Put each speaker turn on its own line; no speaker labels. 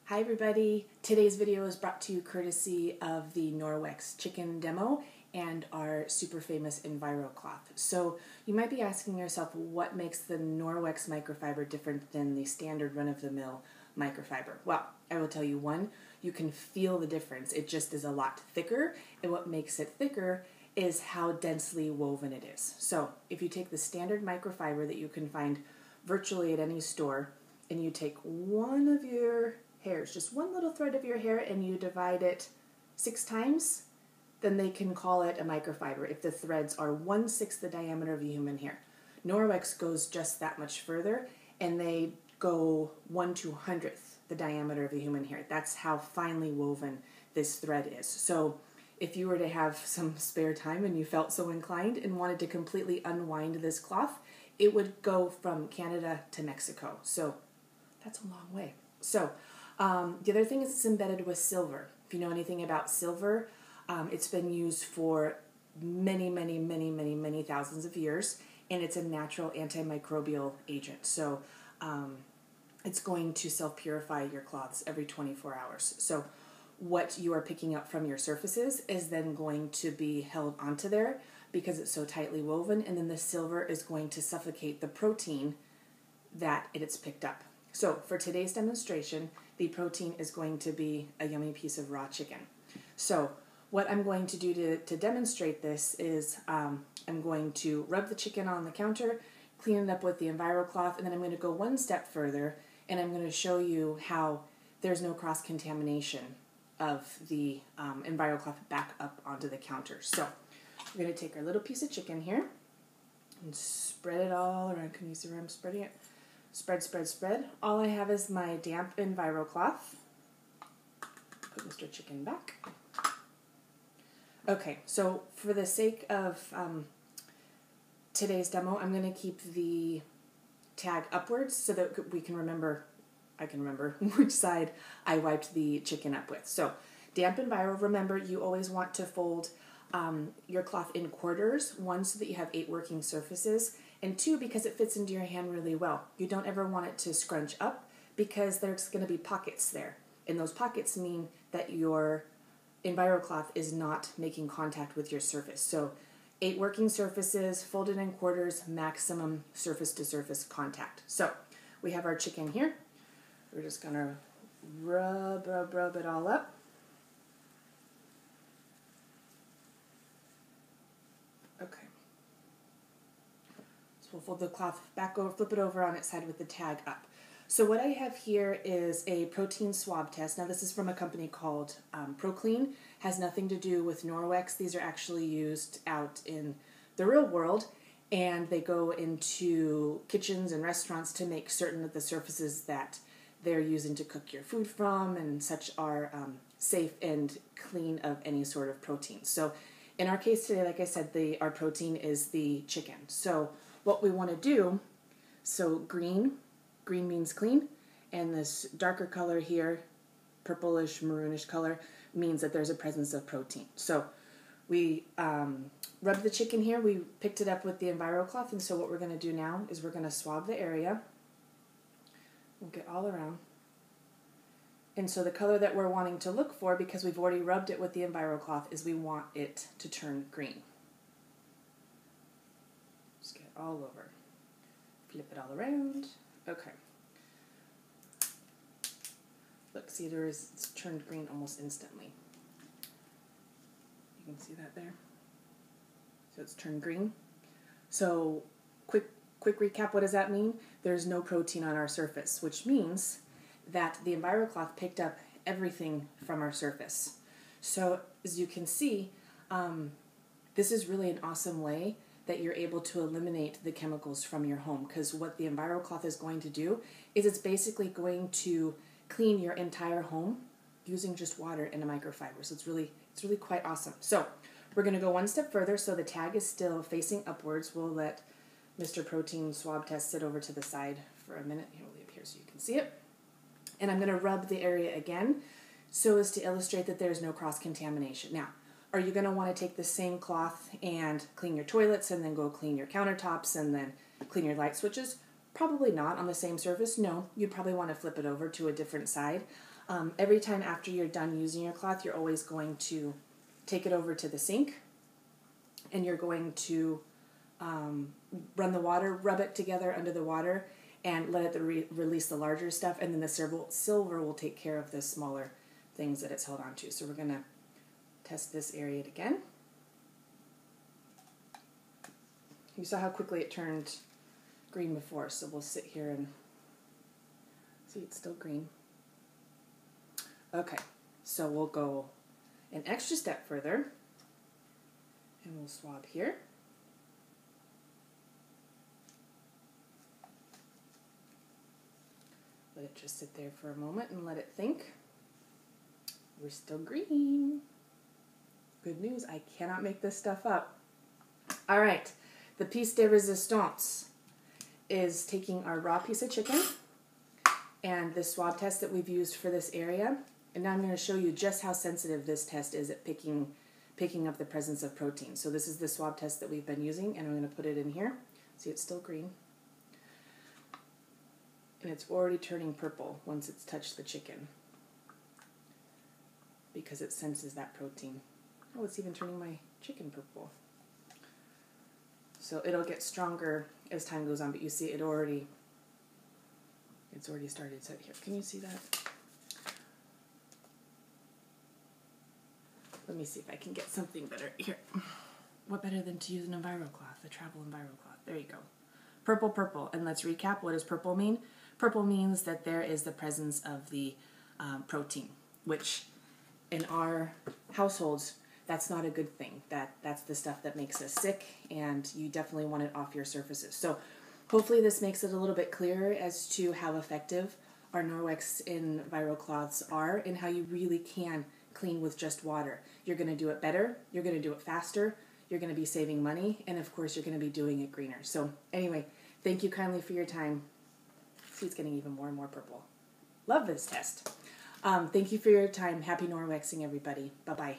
Hi everybody, today's video is brought to you courtesy of the Norwex chicken demo and our super famous Enviro cloth. So you might be asking yourself what makes the Norwex microfiber different than the standard run-of-the-mill microfiber. Well, I will tell you one, you can feel the difference. It just is a lot thicker, and what makes it thicker is how densely woven it is. So if you take the standard microfiber that you can find virtually at any store, and you take one of your hairs, just one little thread of your hair, and you divide it 6 times, then they can call it a microfiber if the threads are 1/6 the diameter of a human hair. Norwex goes just that much further, and they go 1/200th the diameter of a human hair. That's how finely woven this thread is. So if you were to have some spare time and you felt so inclined and wanted to completely unwind this cloth, it would go from Canada to Mexico. So that's a long way. So the other thing is it's embedded with silver. If you know anything about silver, it's been used for many thousands of years, and it's a natural antimicrobial agent. So it's going to self-purify your cloths every 24 hours. So what you are picking up from your surfaces is then going to be held onto there because it's so tightly woven, and then the silver is going to suffocate the protein that it's picked up. So for today's demonstration, the protein is going to be a yummy piece of raw chicken. So what I'm going to do to demonstrate this is I'm going to rub the chicken on the counter, clean it up with the Enviro cloth, and then I'm going to go one step further, and I'm going to show you how there's no cross-contamination of the Enviro cloth back up onto the counter. So we're going to take our little piece of chicken here and spread it all around. Can you see where I'm spreading it? Spread, spread, spread. All I have is my damp Enviro cloth. Put Mr. Chicken back. Okay, so for the sake of today's demo, I'm going to keep the tag upwards so that we can remember, I can remember which side I wiped the chicken up with. So damp Enviro, remember you always want to fold your cloth in quarters, 1 so that you have 8 working surfaces, and 2 because it fits into your hand really well. You don't ever want it to scrunch up because there's going to be pockets there, and those pockets mean that your Enviro cloth is not making contact with your surface. So 8 working surfaces, folded in quarters, maximum surface to surface contact. So we have our chicken here. We're just going to rub it all up. Okay. So we'll fold the cloth back over, flip it over on its side with the tag up. So what I have here is a protein swab test. Now this is from a company called ProClean. Has nothing to do with Norwex. These are actually used out in the real world, and they go into kitchens and restaurants to make certain that the surfaces that they're using to cook your food from and such are safe and clean of any sort of protein. So in our case today, like I said, our protein is the chicken. So what we want to do, so green means clean, and this darker color here, purplish, maroonish color, means that there's a presence of protein. So we rubbed the chicken here, we picked it up with the Enviro cloth, and so what we're going to do now is we're going to swab the area. We'll get all around. And so the color that we're wanting to look for, because we've already rubbed it with the Enviro cloth, is we want it to turn green. Just get all over. Flip it all around. Okay. Look, see, it's turned green almost instantly. You can see that there. So it's turned green. So quick recap, what does that mean? There's no protein on our surface, which means that the Enviro cloth picked up everything from our surface. So as you can see, this is really an awesome way that you're able to eliminate the chemicals from your home, because what the Enviro cloth is going to do is it's basically going to clean your entire home using just water and a microfiber. So it's really quite awesome. So we're going to go one step further. So the tag is still facing upwards. We'll let Mr. Protein swab test sit over to the side for a minute. Here, we'll leave it here so you can see it. And I'm going to rub the area again so as to illustrate that there's no cross-contamination. Now, are you going to want to take the same cloth and clean your toilets and then go clean your countertops and then clean your light switches? Probably not on the same surface. No, you'd probably want to flip it over to a different side. Every time after you're done using your cloth, you're always going to take it over to the sink, and you're going to run the water, rub it together under the water, and let it release the larger stuff, and then the silver will take care of the smaller things that it's held on to. So we're going to test this area again. You saw how quickly it turned green before, so we'll sit here and see it's still green. Okay, so we'll go an extra step further, and we'll swab here. Let it just sit there for a moment and let it think. We're still green. Good news, I cannot make this stuff up. All right, the piece de resistance is taking our raw piece of chicken and the swab test that we've used for this area. And now I'm going to show you just how sensitive this test is at picking up the presence of protein. So this is the swab test that we've been using, and I'm going to put it in here. See, it's still green. And it's already turning purple once it's touched the chicken, because it senses that protein. Oh, it's even turning my chicken purple. So it'll get stronger as time goes on, but you see it's already started to here. Can you see that? Let me see if I can get something better here. What better than to use an Enviro cloth, a travel Enviro cloth. There you go. Purple, purple. And let's recap. What does purple mean? Purple means that there is the presence of the protein, which in our households, that's not a good thing. That's the stuff that makes us sick, and you definitely want it off your surfaces. So hopefully this makes it a little bit clearer as to how effective our Norwex Enviro cloths are and how you really can clean with just water. You're going to do it better, you're going to do it faster, you're going to be saving money, and of course you're going to be doing it greener. So anyway, thank you kindly for your time. See, it's getting even more and more purple. Love this test. Thank you for your time. Happy Norwexing, everybody. Bye-bye.